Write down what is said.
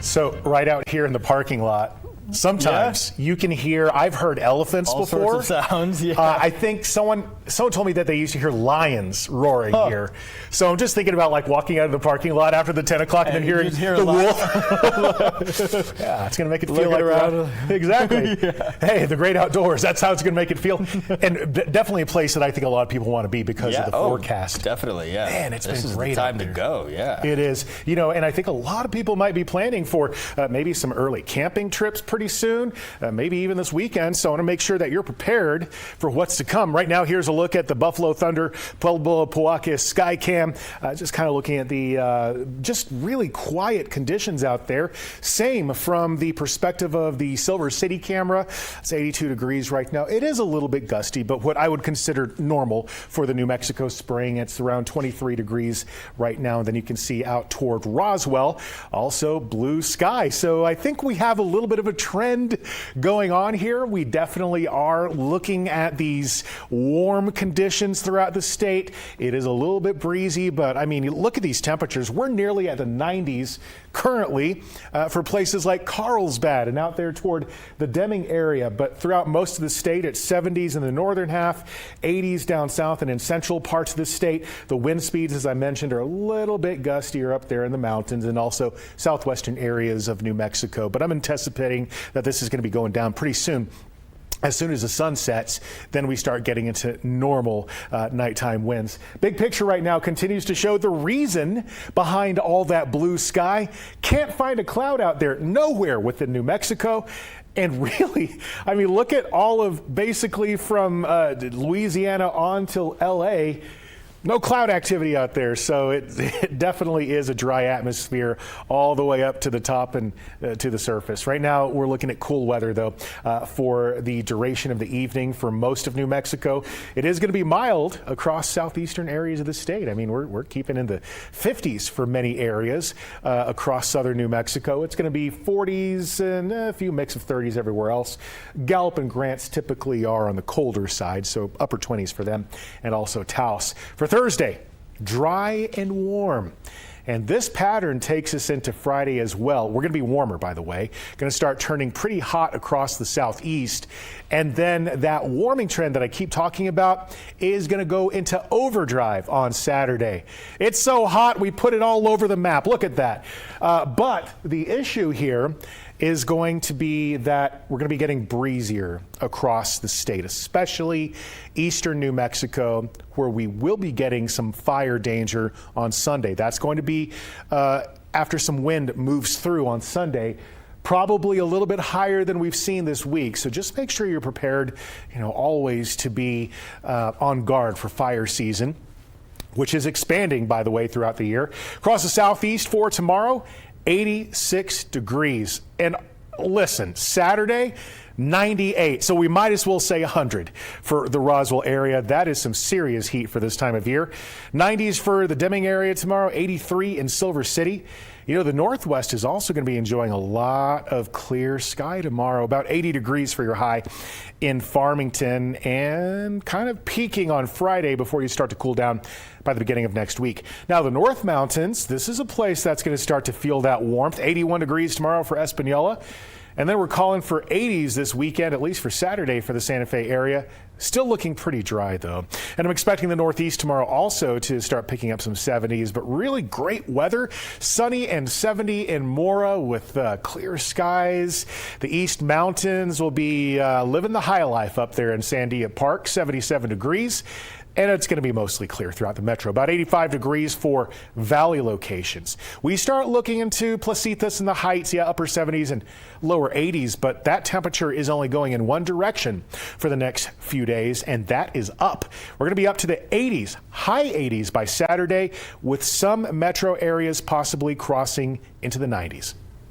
So right out here in the parking lot, sometimes you can hear, I've heard elephants all before. Sorts of sounds, yeah. I think someone told me that they used to hear lions roaring here. So I'm just thinking about like walking out of the parking lot after the 10 o'clock and then hearing the wolf. Yeah, it's going to make it feel like around. Exactly. Yeah. Hey, the great outdoors. That's how it's going to make it feel. And definitely a place that I think a lot of people want to be because of the forecast. Definitely, yeah. Man, it's been great. This is the time to go, yeah. It is. You know, and I think a lot of people might be planning for maybe some early camping trips pretty soon, maybe even this weekend. So I want to make sure that you're prepared for what's to come. Right now, here's a look at the Buffalo Thunder Pueblo Poaque Skycam. Just kind of looking at the just really quiet conditions out there. Same from the perspective of the Silver City camera. It's 82 degrees right now. It is a little bit gusty, but what I would consider normal for the New Mexico spring. It's around 23 degrees right now. And then you can see out toward Roswell, also blue sky. So I think we have a little bit of a trend going on here. We definitely are looking at these warm conditions throughout the state. It is a little bit breezy, but I mean, look at these temperatures. We're nearly at the 90s currently for places like Carlsbad and out there toward the Deming area. But throughout most of the state, it's 70s in the northern half, 80s down south and in central parts of the state. The wind speeds, as I mentioned, are a little bit gustier up there in the mountains and also southwestern areas of New Mexico. But I'm anticipating that this is going to be going down pretty soon. As soon as the sun sets, then we start getting into normal nighttime winds. Big picture right now continues to show the reason behind all that blue sky. Can't find a cloud out there, nowhere within New Mexico. And really, I mean, look at all of basically from Louisiana on till L.A., no cloud activity out there, so it definitely is a dry atmosphere all the way up to the top and to the surface. Right now, we're looking at cool weather, though, for the duration of the evening for most of New Mexico. It is going to be mild across southeastern areas of the state. I mean, we're keeping in the 50s for many areas across southern New Mexico. It's going to be 40s and a few mix of 30s everywhere else. Gallup and Grants typically are on the colder side, so upper 20s for them, and also Taos. For Thursday, dry and warm. And this pattern takes us into Friday as well. We're going to be warmer, by the way. Going to start turning pretty hot across the southeast. And then that warming trend that I keep talking about is going to go into overdrive on Saturday. It's so hot, we put it all over the map. Look at that. But the issue here is going to be that we're going to be getting breezier across the state, especially eastern New Mexico, where we will be getting some fire danger on Sunday. That's going to be after some wind moves through on Sunday, probably a little bit higher than we've seen this week. So just make sure you're prepared, always to be on guard for fire season, which is expanding, by the way, throughout the year. Across the southeast for tomorrow, 86 degrees. And listen, Saturday, 98. So we might as well say 100 for the Roswell area. That is some serious heat for this time of year. 90s for the Deming area tomorrow, 83 in Silver City. The Northwest is also going to be enjoying a lot of clear sky tomorrow, about 80 degrees for your high in Farmington, and kind of peaking on Friday before you start to cool down by the beginning of next week. Now, the North Mountains, this is a place that's going to start to feel that warmth. 81 degrees tomorrow for Espanola. And then we're calling for 80s this weekend, at least for Saturday for the Santa Fe area. Still looking pretty dry, though. And I'm expecting the Northeast tomorrow also to start picking up some 70s, but really great weather. Sunny and 70 in Mora with clear skies. The East Mountains will be living the high life up there in Sandia Park, 77 degrees. And it's going to be mostly clear throughout the metro, about 85 degrees for valley locations. We start looking into Placitas and the Heights, upper 70s and lower 80s, but that temperature is only going in one direction for the next few days, and that is up. We're going to be up to the 80s, high 80s by Saturday, with some metro areas possibly crossing into the 90s.